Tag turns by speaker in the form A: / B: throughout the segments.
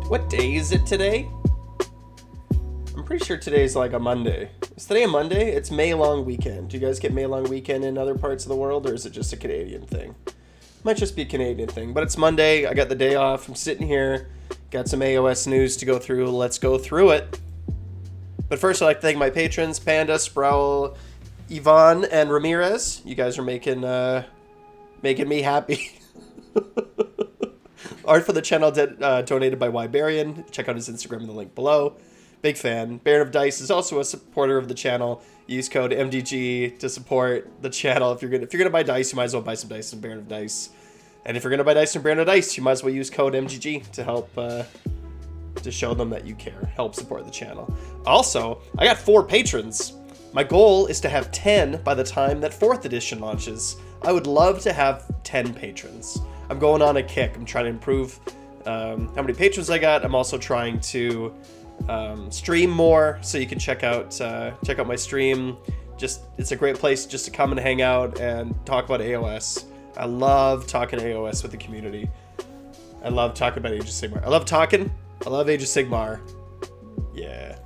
A: What day is it today? I'm pretty sure today's like a Monday. Is today a Monday? It's May long weekend. Do you guys get May long weekend in other parts of the world, or is it just a Canadian thing? Might just be a Canadian thing, but it's Monday. I got the day off. I'm sitting here. Got some AOS news to go through. Let's go through it. But first, I'd like to thank my patrons, Panda, Sproul, Yvonne, and Ramirez. You guys are making me happy. Art for the channel donated by Wybarian. Check out his Instagram in the link below. Big fan. Baron of Dice is also a supporter of the channel. Use code MDG to support the channel. If you're gonna buy dice, you might as well buy some dice from Baron of Dice. And if you're gonna buy dice from Baron of Dice, you might as well use code MGG to help to show them that you care. Help support the channel. Also, I got 4 patrons. My goal is to have 10 by the time that 4th edition launches. I would love to have 10 patrons. I'm going on a kick. I'm trying to improve how many patrons I got. I'm also trying to stream more, so you can check out my stream. It's a great place just to come and hang out and talk about AOS. I love talking AOS with the community. I love talking about Age of Sigmar. I love Age of Sigmar. Yeah.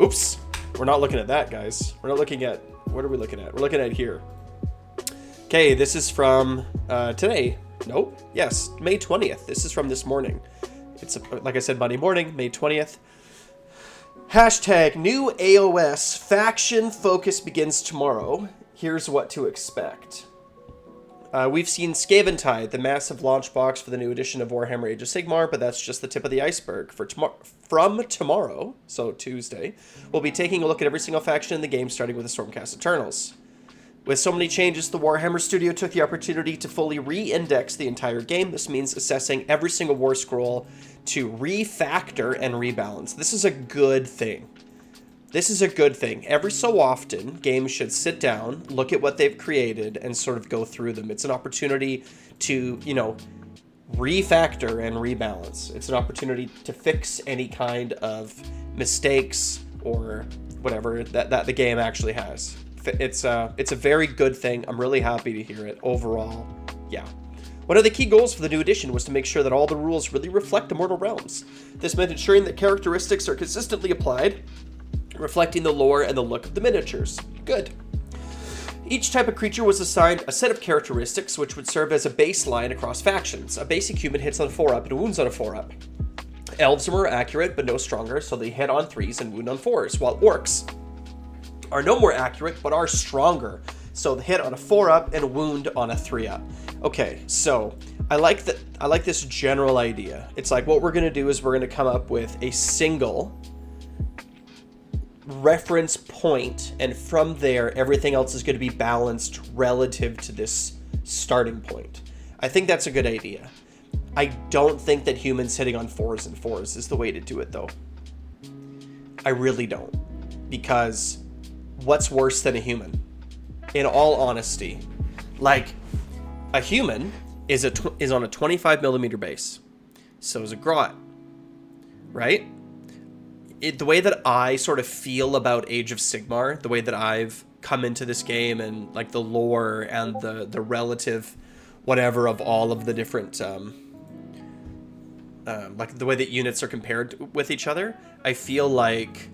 A: Oops. We're not looking at that, guys. We're not looking at... What are we looking at? We're looking at here. Okay, this is from today. Nope. Yes, May 20th. This is from this morning. It's, like I said, Monday morning, May 20th. Hashtag new AOS faction focus begins tomorrow. Here's what to expect. We've seen Scaventide, the massive launch box for the new edition of Warhammer Age of Sigmar, but that's just the tip of the iceberg. From tomorrow, so Tuesday, we'll be taking a look at every single faction in the game, starting with the Stormcast Eternals. With so many changes, the Warhammer studio took the opportunity to fully re-index the entire game. This means assessing every single war scroll to refactor and rebalance. This is a good thing. Every so often, games should sit down, look at what they've created, and sort of go through them. It's an opportunity to, refactor and rebalance. It's an opportunity to fix any kind of mistakes or whatever that the game actually has. It's a very good thing. I'm really happy to hear it. Overall, yeah. One of the key goals for the new edition was to make sure that all the rules really reflect the Mortal Realms. This meant ensuring that characteristics are consistently applied, reflecting the lore and the look of the miniatures. Good. Each type of creature was assigned a set of characteristics which would serve as a baseline across factions. A basic human hits on a 4-up and wounds on a 4-up. Elves are more accurate but no stronger, so they hit on 3s and wound on 4s, while orcs are no more accurate but are stronger, so they hit on a 4-up and wound on a 3-up. Okay, so I like this general idea. It's like what we're going to do is we're going to come up with a single reference point, and from there everything else is going to be balanced relative to this starting point. I think that's a good idea. I don't think that humans hitting on 4s and 4s is the way to do it, though. I really don't. Because what's worse than a human? In all honesty, like, a human is on a 25mm base. So is a grot, right? The way that I sort of feel about Age of Sigmar, the way that I've come into this game and like the lore and the relative whatever of all of the different like the way that units are compared with each other, I feel like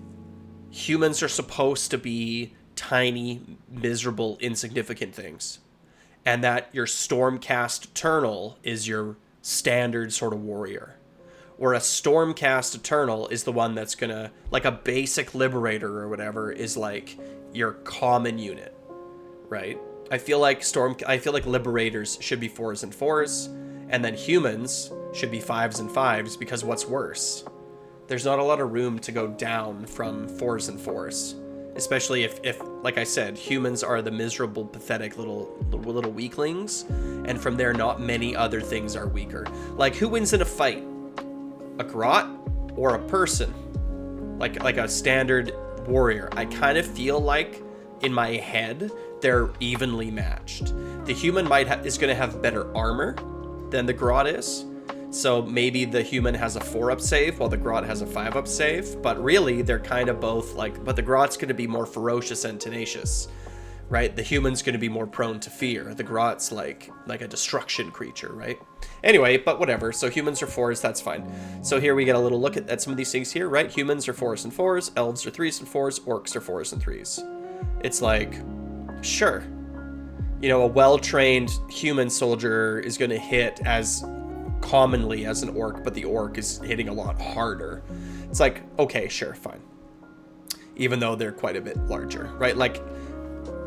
A: humans are supposed to be tiny, miserable, insignificant things, and that your Stormcast Eternal is your standard sort of warrior. Or a Stormcast Eternal is the one that's gonna, like a basic Liberator or whatever, is like your common unit, right? I feel like Liberators should be 4s and 4s, and then humans should be 5s and 5s, because what's worse? There's not a lot of room to go down from 4s and 4s, especially if like I said, humans are the miserable, pathetic little weaklings, and from there, not many other things are weaker. Like, who wins in a fight? A grot or a person? Like a standard warrior. I kind of feel like in my head they're evenly matched. The human is going to have better armor than the grot is, so maybe the human has a 4-up save while the grot has a 5-up save, but really they're kind of both like, but the grot's going to be more ferocious and tenacious, right? The human's going to be more prone to fear. The Grot's like a destruction creature, right? Anyway, but whatever. So humans are 4s, that's fine. So here we get a little look at some of these things here, right? Humans are 4s and 4s, elves are 3s and 4s, orcs are 4s and 3s. It's like, sure. You know, a well-trained human soldier is going to hit as commonly as an orc, but the orc is hitting a lot harder. It's like, okay, sure, fine. Even though they're quite a bit larger, right? Like,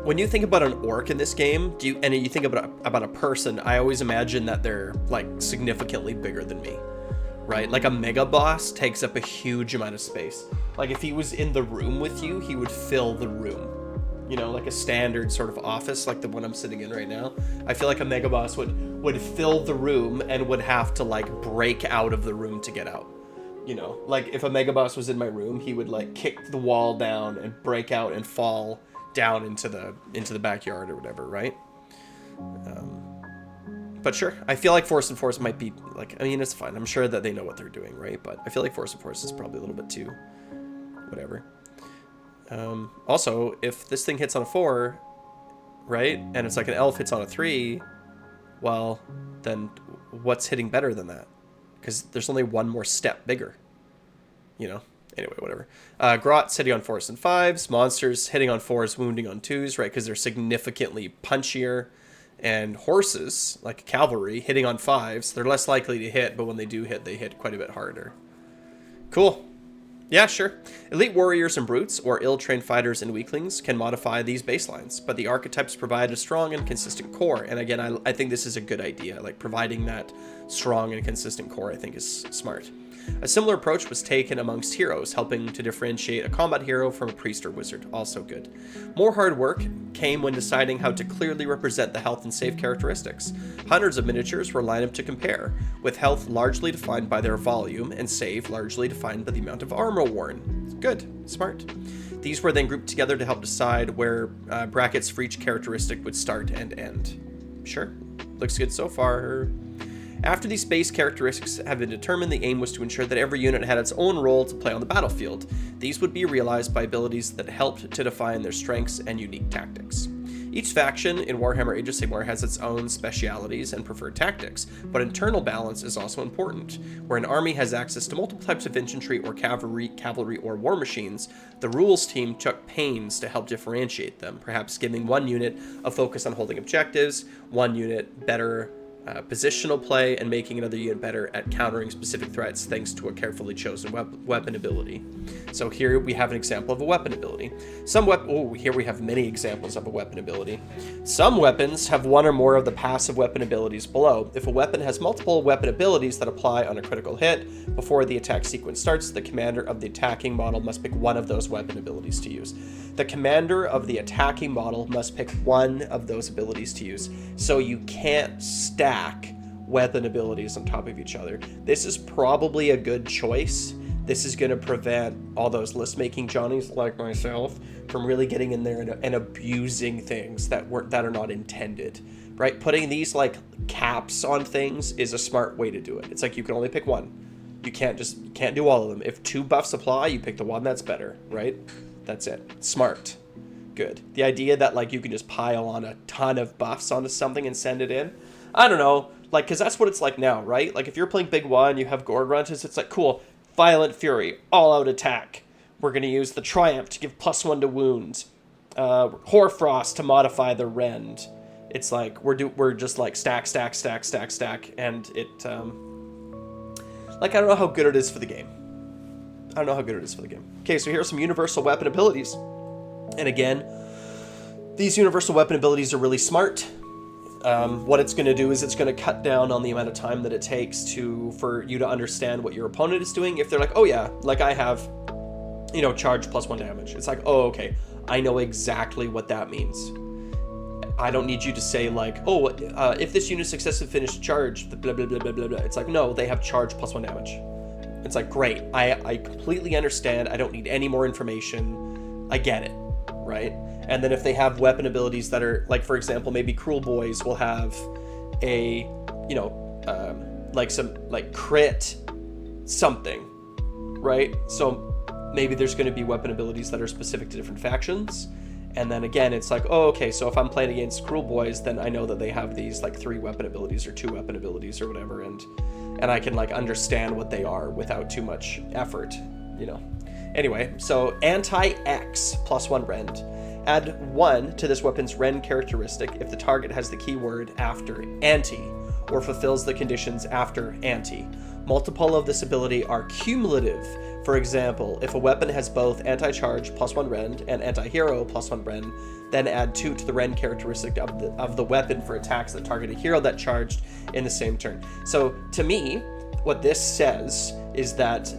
A: when you think about an orc in this game, and you think about a person, I always imagine that they're like significantly bigger than me, right? Like a mega boss takes up a huge amount of space. Like if he was in the room with you, he would fill the room. You know, like a standard sort of office, like the one I'm sitting in right now. I feel like a mega boss would fill the room and would have to like break out of the room to get out. You know, like if a mega boss was in my room, he would like kick the wall down and break out and fall down into the backyard or whatever, right? But sure, I feel like Force and Force might be like, I mean, it's fine. I'm sure that they know what they're doing, right? But I feel like Force and Force is probably a little bit too whatever. Also, if this thing hits on a 4, right, and it's like an elf hits on a 3, well, then what's hitting better than that? Because there's only one more step bigger, you know? Anyway, whatever. Grots hitting on 4s and 5s. Monsters hitting on 4s, wounding on 2s, right? Because they're significantly punchier. And horses, like cavalry, hitting on 5s. They're less likely to hit, but when they do hit, they hit quite a bit harder. Cool. Yeah, sure. Elite warriors and brutes, or ill-trained fighters and weaklings, can modify these baselines, but the archetypes provide a strong and consistent core. And again, I think this is a good idea. Like, providing that strong and consistent core, I think, is smart. A similar approach was taken amongst heroes, helping to differentiate a combat hero from a priest or wizard, also good. More hard work came when deciding how to clearly represent the health and save characteristics. Hundreds of miniatures were lined up to compare, with health largely defined by their volume and save largely defined by the amount of armor worn. Good, smart. These were then grouped together to help decide where brackets for each characteristic would start and end. Sure, looks good so far. After these base characteristics have been determined, the aim was to ensure that every unit had its own role to play on the battlefield. These would be realized by abilities that helped to define their strengths and unique tactics. Each faction in Warhammer Age of Sigmar has its own specialities and preferred tactics, but internal balance is also important. Where an army has access to multiple types of infantry or cavalry or war machines, the rules team took pains to help differentiate them, perhaps giving one unit a focus on holding objectives, one unit better positional play, and making another unit better at countering specific threats thanks to a carefully chosen weapon ability. So here we have an example of a weapon ability. Here we have many examples of a weapon ability. Some weapons have one or more of the passive weapon abilities below. If a weapon has multiple weapon abilities that apply on a critical hit, before the attack sequence starts, the commander of the attacking model must pick one of those weapon abilities to use. The commander of the attacking model must pick one of those abilities to use. So you can't stack weapon abilities on top of each other. This is probably a good choice. This is going to prevent all those list-making Johnnies like myself from really getting in there and abusing things that are not intended, right? Putting these like caps on things is a smart way to do it. It's like you can only pick one. You can't do all of them. If 2 buffs apply, you pick the one that's better, right? That's it. Smart. Good. The idea that like you can just pile on a ton of buffs onto something and send it in, I don't know, like, because that's what it's like now, right? Like if you're playing Big One, you have Gorgrunts, it's like, cool, Violent Fury, all-out attack. We're going to use the Triumph to give +1 to wounds. Hoarfrost to modify the Rend. It's like, we're just like stack, and it, like, I don't know how good it is for the game. Okay, so here are some universal weapon abilities. And again, these universal weapon abilities are really smart. What it's going to do is it's going to cut down on the amount of time that it takes for you to understand what your opponent is doing. If they're like, oh yeah, like I have, you know, charge +1 damage. It's like, oh, okay, I know exactly what that means. I don't need you to say like, oh, if this unit successfully finished charge, blah, blah, blah, blah, blah, blah. It's like, no, they have charge +1 damage. It's like, great, I completely understand. I don't need any more information. I get it, right? And then if they have weapon abilities that are, like, for example, maybe Cruel Boys will have a, you know, like some, like, crit something, right? So maybe there's going to be weapon abilities that are specific to different factions. And then again, it's like, oh, okay, so if I'm playing against Cruel Boys, then I know that they have these like 3 weapon abilities or 2 weapon abilities or whatever, and I can like understand what they are without too much effort, you know. Anyway, so anti-X +1 rend. Add 1 to this weapon's rend characteristic if the target has the keyword after anti, or fulfills the conditions after anti. Multiple of this ability are cumulative. For example, if a weapon has both anti-charge +1 rend and anti-hero +1 rend, then add 2 to the rend characteristic of the weapon for attacks that target a hero that charged in the same turn. So to me, what this says is that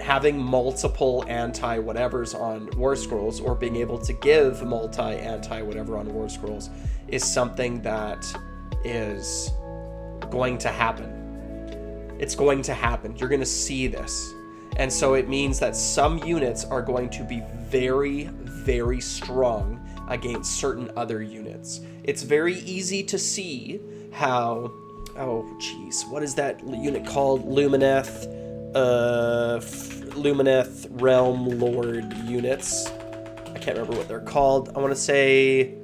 A: having multiple anti-whatevers on War Scrolls, or being able to give multi-anti-whatever on War Scrolls, is something that is going to happen. It's going to happen. You're going to see this. And so it means that some units are going to be very, very strong against certain other units. It's very easy to see how... Oh, jeez. What is that unit called? Lumineth Realm Lord units. I can't remember what they're called. I want to say...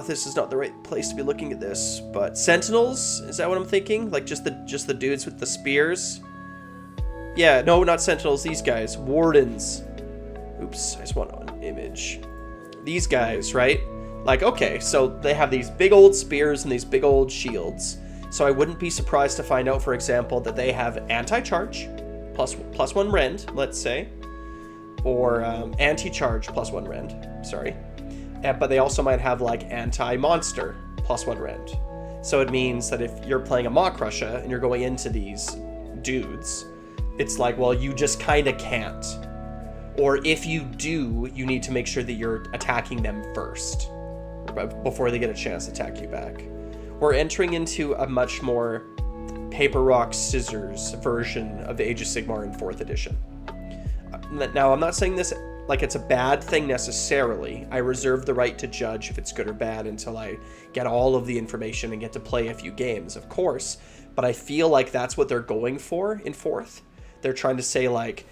A: this is not the right place to be looking at this, but Sentinels? Is that what I'm thinking? Like just the dudes with the spears? Yeah, no, not Sentinels, these guys. Wardens. Oops, I just want an image. These guys, right? Like, okay, so they have these big old spears and these big old shields. So I wouldn't be surprised to find out, for example, that they have anti-charge, +1 rend, let's say. Or anti-charge +1 rend, sorry. But they also might have like anti-monster +1 rend. So it means that if you're playing a Maw Crusher and you're going into these dudes, it's like, well, you just kind of can't. Or if you do, you need to make sure that you're attacking them first before they get a chance to attack you back. We're entering into a much more paper, rock, scissors version of the Age of Sigmar in 4th edition. Now, I'm not saying this like it's a bad thing necessarily. I reserve the right to judge if it's good or bad until I get all of the information and get to play a few games, of course. But I feel like that's what they're going for in 4th. They're trying to say, like,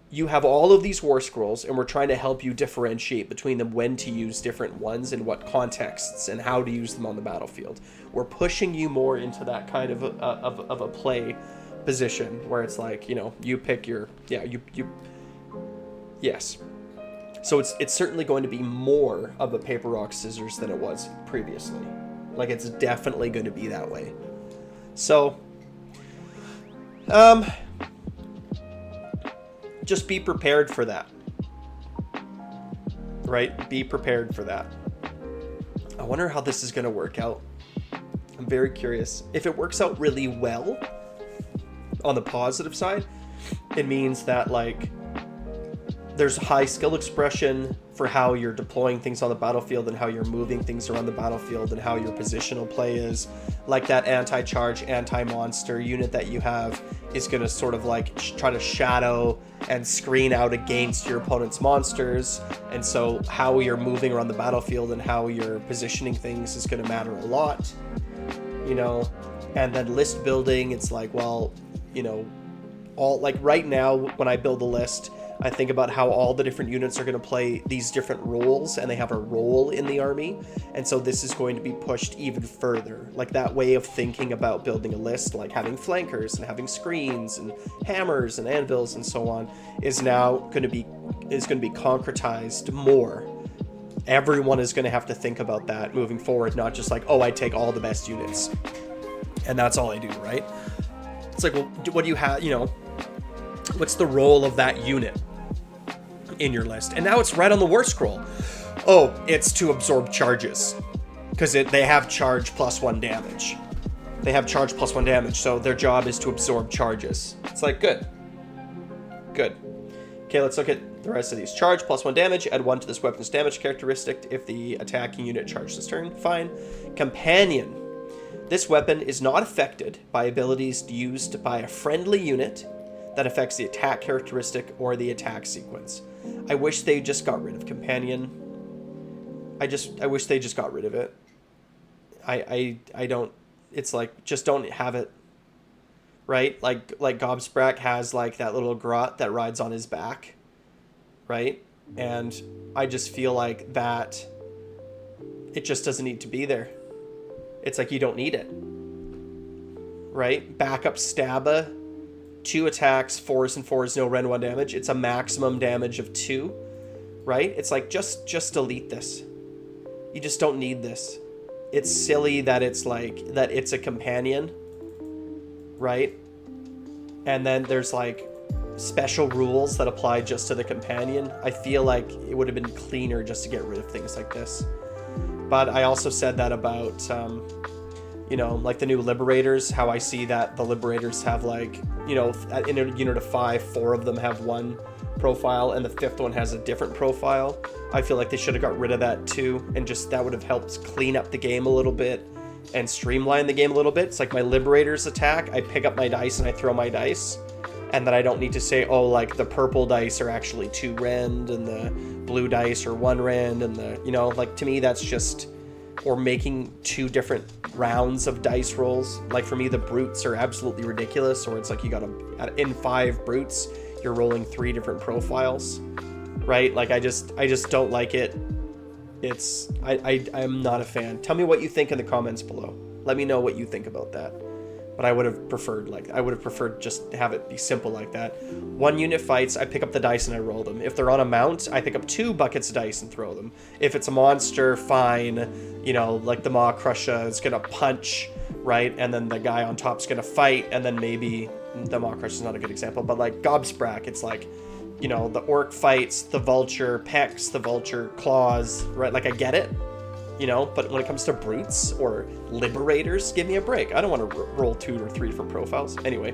A: you have all of these War Scrolls, and we're trying to help you differentiate between them, when to use different ones, in what contexts, and how to use them on the battlefield. We're pushing you more into that kind of a play position, where it's like, you know, you pick your... Yeah, Yes. So it's certainly going to be more of a paper, rock, scissors than it was previously. Like, it's definitely going to be that way. So... just be prepared for that. Right? Be prepared for that. I wonder how this is going to work out. I'm very curious. If it works out really well, on the positive side, it means that, like, there's high skill expression for how you're deploying things on the battlefield and how you're moving things around the battlefield and how your positional play is. Like that anti-charge, anti-monster unit that you have is going to sort of like try to shadow and screen out against your opponent's monsters. And so how you're moving around the battlefield and how you're positioning things is going to matter a lot, you know. And then list building, it's like, well, you know, all like right now when I build a list, I think about how all the different units are going to play these different roles, and they have a role in the army. And so this is going to be pushed even further. Like that way of thinking about building a list, like having flankers and having screens and hammers and anvils and so on, is now going to be concretized more. Everyone is going to have to think about that moving forward, not just like, oh, I take all the best units and that's all I do, right? It's like, well, what do you have, you know, what's the role of that unit in your list? And now it's right on the War Scroll. Oh, it's to absorb charges, because they have charge +1 damage. They have charge +1 damage, so their job is to absorb charges. It's like, good. Okay, let's look at the rest of these. Charge +1 damage, add 1 to this weapon's damage characteristic if the attacking unit charged this turn. Fine. Companion. This weapon is not affected by abilities used by a friendly unit that affects the attack characteristic or the attack sequence. I wish they just got rid of Companion. I wish they just got rid of it. I don't, it's like, just don't have it, right? Like Gobsprak has like that little grot that rides on his back, right? And I just feel like that it just doesn't need to be there. It's like you don't need it. Right? Backup Stabba, 2 attacks, 4s and 4s, no Ren 1 damage. It's a maximum damage of 2. Right? It's like, just delete this. You just don't need this. It's silly that it's like, that it's a companion. Right? And then there's like special rules that apply just to the companion. I feel like it would have been cleaner just to get rid of things like this. But I also said that about, you know, like the new Liberators, how I see that the Liberators have like, you know, in a unit of 5, 4 of them have one profile and the 5th one has a different profile. I feel like they should have got rid of that too, and just that would have helped clean up the game a little bit and streamline the game a little bit. It's like my Liberators attack, I pick up my dice and I throw my dice, and then I don't need to say, oh, like the purple dice are actually 2 rend and the blue dice are 1 rend, and the, you know, like to me that's just, or making 2 different rounds of dice rolls. Like for me, the brutes are absolutely ridiculous, or it's like you got in 5 brutes, you're rolling 3 different profiles, right? Like I just don't like it. It's, I'm not a fan. Tell me what you think in the comments below. Let me know what you think about that. But I would have preferred, like, I would have preferred just have it be simple like that. 1 unit fights, I pick up the dice and I roll them. If they're on a mount, I pick up 2 buckets of dice and throw them. If it's a monster, fine. You know, like the Maw Crusher is gonna punch, right? And then the guy on top's gonna fight, and then maybe the Maw Crusher is not a good example, but like Gobsprak, it's like, you know, the orc fights, the vulture pecks, the vulture claws, right? Like I get it. You know, but when it comes to brutes or liberators, give me a break. I don't want to roll 2 or 3 different profiles. Anyway,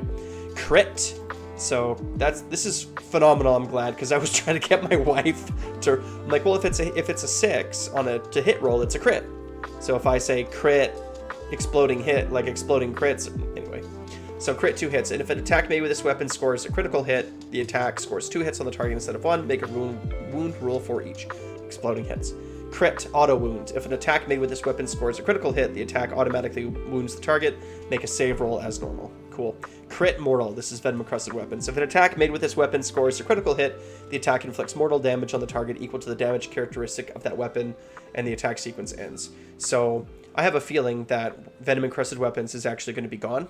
A: crit. So this is phenomenal. I'm glad, because I was trying to get my wife to, I'm like, well, if it's a 6 on a to hit roll, it's a crit. So if I say crit, exploding hit, like exploding crits, anyway. So crit 2 hits, and if an attack made with this weapon scores a critical hit, the attack scores 2 hits on the target instead of 1. Make a wound roll for each. Exploding hits. Crit, auto wound. If an attack made with this weapon scores a critical hit, the attack automatically wounds the target. Make a save roll as normal. Cool. Crit mortal. This is venom encrusted weapons. If an attack made with this weapon scores a critical hit, the attack inflicts mortal damage on the target equal to the damage characteristic of that weapon, and the attack sequence ends. So I have a feeling that venom encrusted weapons is actually going to be gone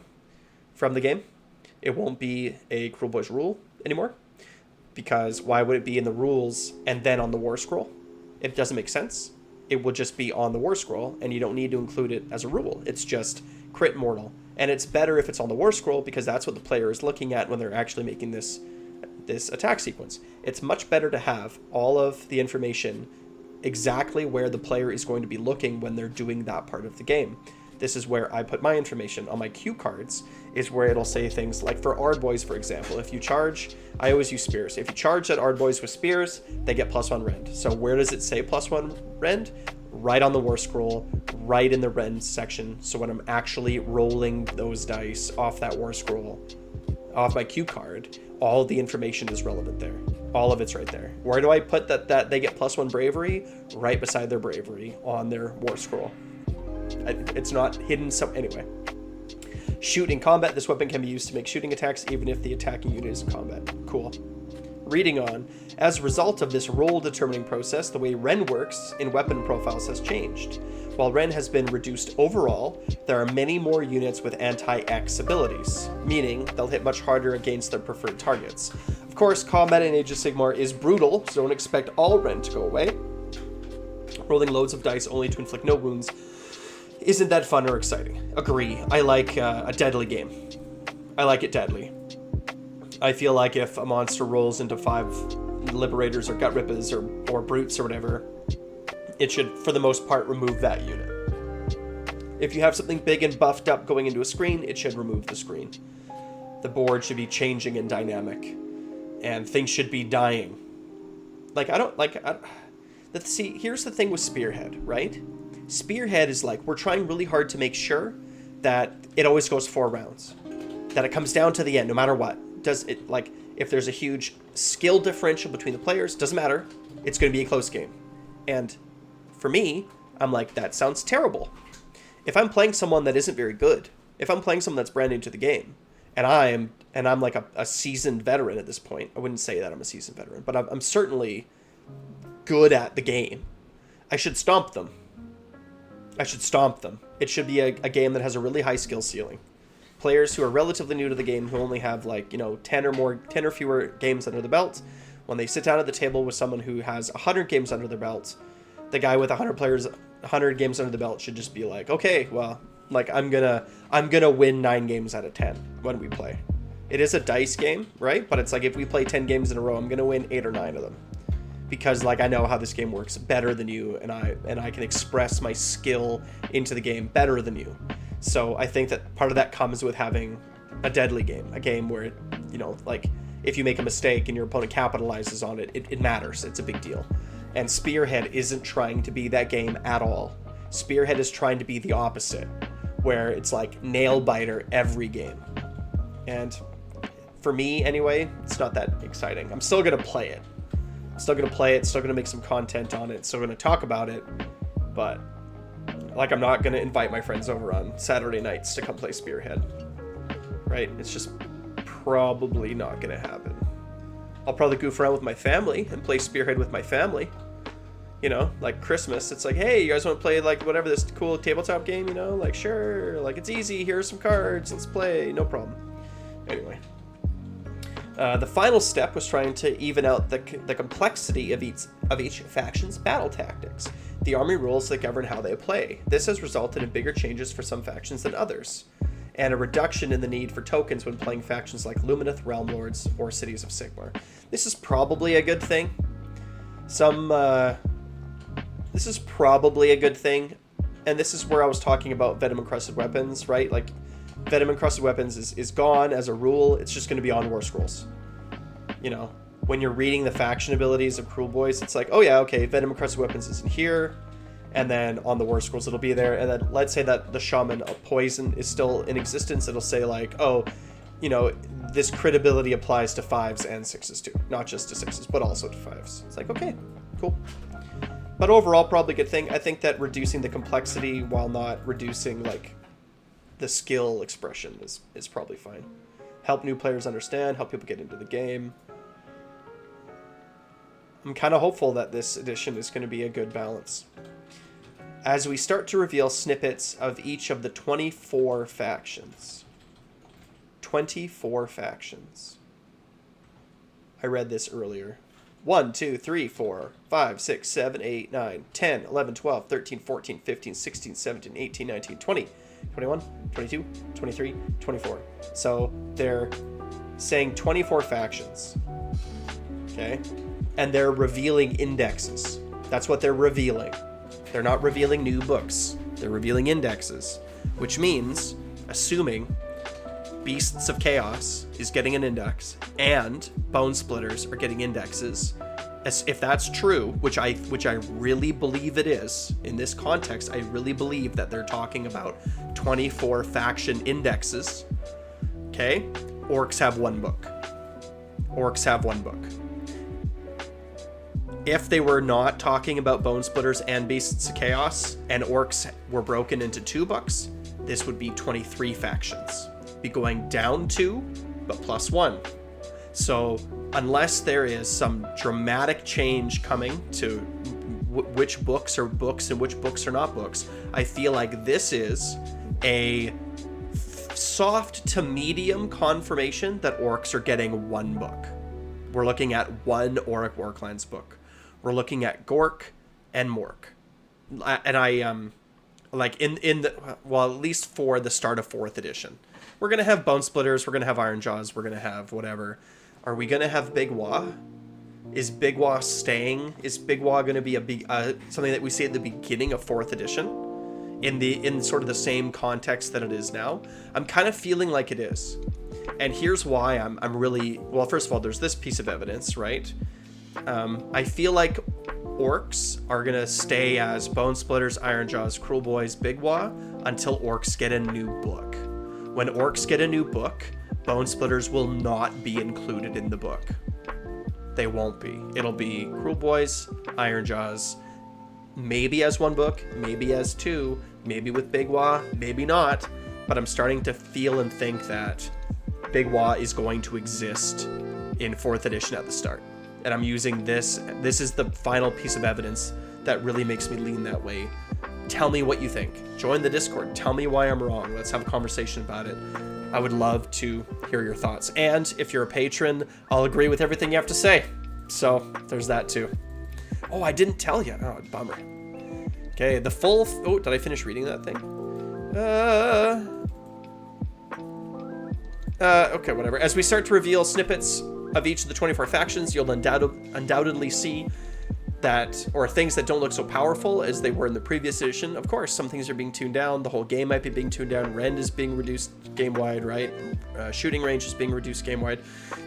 A: from the game. It won't be a Cruel Boys rule anymore, because why would it be in the rules and then on the war scroll? It doesn't make sense. It will just be on the war scroll, and you don't need to include it as a rule. It's just crit mortal. And it's better if it's on the war scroll, because that's what the player is looking at when they're actually making this attack sequence. It's much better to have all of the information exactly where the player is going to be looking when they're doing that part of the game. This is where I put my information on my cue cards, is where it'll say things like for Ardboys, for example, if you charge, I always use spears. If you charge at Ardboys with spears, they get +1 rend. So where does it say +1 rend? Right on the war scroll, right in the rend section. So when I'm actually rolling those dice off that war scroll, off my cue card, all the information is relevant there. All of it's right there. Where do I put that they get +1 bravery? Right beside their bravery on their war scroll. It's not hidden, so anyway. Shoot in combat. This weapon can be used to make shooting attacks even if the attacking unit is in combat. Cool. Reading on. As a result of this role determining process, the way Ren works in weapon profiles has changed. While Ren has been reduced overall, there are many more units with anti-X abilities, meaning they'll hit much harder against their preferred targets. Of course, combat in Age of Sigmar is brutal, so don't expect all Ren to go away. Rolling loads of dice only to inflict no wounds isn't that fun or exciting. Agree. I like a deadly game. I like it deadly. I feel like if a monster rolls into 5 Liberators or Gut Rippers or Brutes or whatever, it should, for the most part, remove that unit. If you have something big and buffed up going into a screen, it should remove the screen. The board should be changing and dynamic, and things should be dying. Like, see, here's the thing with Spearhead, right? Spearhead is like, we're trying really hard to make sure that it always goes 4 rounds. That it comes down to the end, no matter what. Does it, like, if there's a huge skill differential between the players, doesn't matter. It's going to be a close game. And for me, I'm like, that sounds terrible. If I'm playing someone that isn't very good, if I'm playing someone that's brand new to the game, and I'm like a seasoned veteran at this point, I wouldn't say that I'm a seasoned veteran, but I'm certainly good at the game, I should stomp them. It should be a game that has a really high skill ceiling. Players who are relatively new to the game, who only have 10 or fewer games under the belt, when they sit down at the table with someone who has 100 games under their belt, the guy with 100 games under the belt should just be like, okay, well, I'm gonna win 9 games out of 10 when we play. It is a dice game, right? But it's like, if we play 10 games in a row, I'm gonna win 8 or 9 of them, because I know how this game works better than you, and I can express my skill into the game better than you. So I think that part of that comes with having a deadly game, a game where, if you make a mistake and your opponent capitalizes on it, it matters. It's a big deal. And Spearhead isn't trying to be that game at all. Spearhead is trying to be the opposite, where it's like nail biter every game. And for me, anyway, it's not that exciting. I'm still going to play it. Still going to make some content on it, still going to talk about it, but I'm not going to invite my friends over on Saturday nights to come play Spearhead, right? It's just probably not going to happen. I'll probably goof around with my family and play Spearhead with my family, like Christmas. It's like, hey, you guys want to play whatever, this cool tabletop game, sure, it's easy, here's some cards, let's play, no problem. Anyway. The final step was trying to even out the complexity of each faction's battle tactics, the army rules that govern how they play. This has resulted in bigger changes for some factions than others, and a reduction in the need for tokens when playing factions like Lumineth, Realm Lords, or Cities of Sigmar. This is probably a good thing. This is probably a good thing, and this is where I was talking about Venom Encrusted Weapons, right? Venom Encrusted Weapons is gone as a rule. It's just going to be on War Scrolls. When you're reading the faction abilities of Cruel Boys, it's like, oh yeah, okay, Venom Encrusted Weapons isn't here, and then on the War Scrolls it'll be there, and then let's say that the Shaman of Poison is still in existence, it'll say this crit ability applies to 5s and 6s too. Not just to 6s, but also to 5s. It's like, okay, cool. But overall, probably a good thing. I think that reducing the complexity while not reducing, the skill expression is probably fine. Help new players understand, help people get into the game. I'm kind of hopeful that this edition is going to be a good balance. As we start to reveal snippets of each of the 24 factions. 24 factions. I read this earlier. 1, 2, 3, 4, 5, 6, 7, 8, 9, 10, 11, 12, 13, 14, 15, 16, 17, 18, 19, 20. 21, 22, 23, 24. So they're saying 24 factions. Okay? And they're revealing indexes. That's what they're revealing. They're not revealing new books. They're revealing indexes. Which means, assuming Beasts of Chaos is getting an index and Bone Splitters are getting indexes, if that's true, which I really believe it is, in this context, I really believe that they're talking about 24 faction indexes. Okay? Orcs have one book. Orcs have one book. If they were not talking about Bone Splitters and Beasts of Chaos, and Orcs were broken into 2 books, this would be 23 factions. Be going down 2, but plus 1. So unless there is some dramatic change coming to which books are books and which books are not books, I feel like this is a soft to medium confirmation that Orcs are getting 1 book. We're looking at 1 Auric Warclans book. We're looking at Gork and Mork. And I at least for the start of 4th edition. We're going to have Bone Splitters, we're going to have Iron Jaws, we're going to have whatever. Are we going to have Big Wa? Is Big Wa staying? Is Big Wa going to be something that we see at the beginning of 4th edition? In sort of the same context that it is now? I'm kind of feeling like it is. And here's why I'm really... Well, first of all, there's this piece of evidence, right? I feel like Orcs are going to stay as Bone Splitters, Iron Jaws, Cruel Boys, Big Wa until Orcs get a new book. When Orcs get a new book, Bone Splitters will not be included in the book. They won't be. It'll be Cruel Boys, Iron Jaws, maybe as 1 book, maybe as 2, maybe with Big Wa, maybe not. But I'm starting to feel and think that Big Wa is going to exist in 4th edition at the start. and I'm using this. This is the final piece of evidence that really makes me lean that way. Tell me what you think. Join the Discord. Tell me why I'm wrong. Let's have a conversation about it. I would love to hear your thoughts. And if you're a patron, I'll agree with everything you have to say. So there's that too. Oh, I didn't tell you. Oh, bummer. Okay, the full... Oh, did I finish reading that thing? Okay, whatever. As we start to reveal snippets of each of the 24 factions, you'll undoubtedly see that, or things that don't look so powerful as they were in the previous edition. Of course, some things are being tuned down. The whole game might be being tuned down. Rend is being reduced game-wide, right? Shooting range is being reduced game-wide.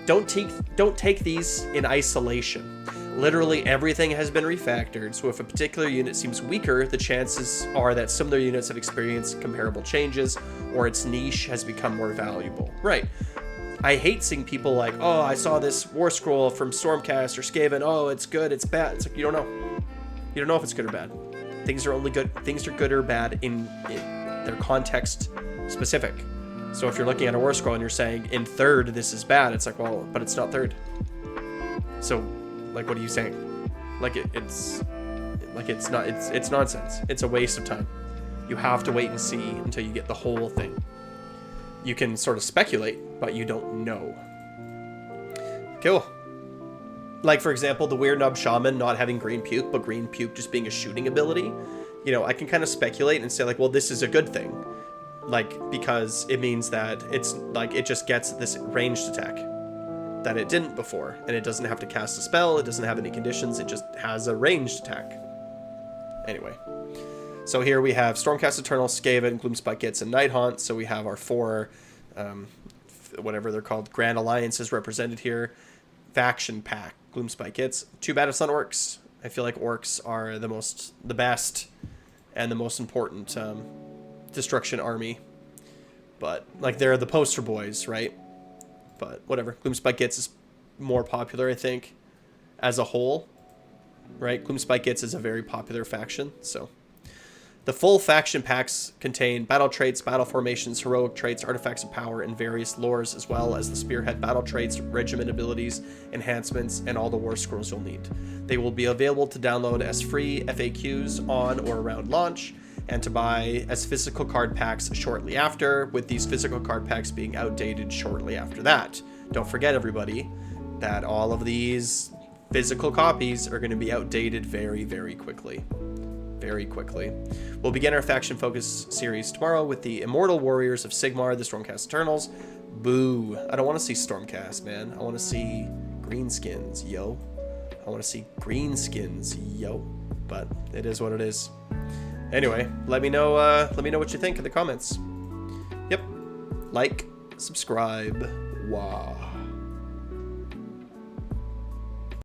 A: Don't take these in isolation. Literally everything has been refactored, so if a particular unit seems weaker, the chances are that similar units have experienced comparable changes, or its niche has become more valuable. Right. I hate seeing people like, oh, I saw this War Scroll from Stormcast or Skaven. Oh, it's good, it's bad. It's like, you don't know. You don't know if it's good or bad. Things are only good. Things are good or bad in their context specific. So if you're looking at a War Scroll and you're saying in third this is bad, it's like, well, but it's not third. So, like, what are you saying? Like it's nonsense. It's a waste of time. You have to wait and see until you get the whole thing. You can sort of speculate, but you don't know. Cool. Like, for example, the Weird Nub Shaman not having Green Puke, but Green Puke just being a shooting ability. You know, I can kind of speculate and say, like, well, this is a good thing. Like, because it means that it's, like, it just gets this ranged attack that it didn't before. And it doesn't have to cast a spell, it doesn't have any conditions, it just has a ranged attack. Anyway. So here we have Stormcast Eternal, Skaven, Gloomspike Gitz, and Nighthaunt. So we have our 4, whatever they're called, Grand Alliances represented here. Faction pack, Gloomspike Gitz. Too bad it's not Orcs. I feel like Orcs are the best, and the most important destruction army. But, like, they're the poster boys, right? But whatever. Gloomspike Gitz is more popular, I think, as a whole. Right? Gloomspike Gitz is a very popular faction, so... The full faction packs contain battle traits, battle formations, heroic traits, artifacts of power, and various lores, as well as the spearhead battle traits, regiment abilities, enhancements, and all the war scrolls you'll need. They will be available to download as free FAQs on or around launch, and to buy as physical card packs shortly after, with these physical card packs being outdated shortly after that. Don't forget, everybody, that all of these physical copies are going to be outdated very, very quickly. Very quickly. We'll begin our faction focus series tomorrow with the Immortal Warriors of Sigmar, the Stormcast Eternals. Boo. I don't want to see Stormcast, man. I want to see greenskins, yo. I want to see greenskins, yo. But it is what it is. Anyway, let me know what you think in the comments. Yep. Like, subscribe. Wow.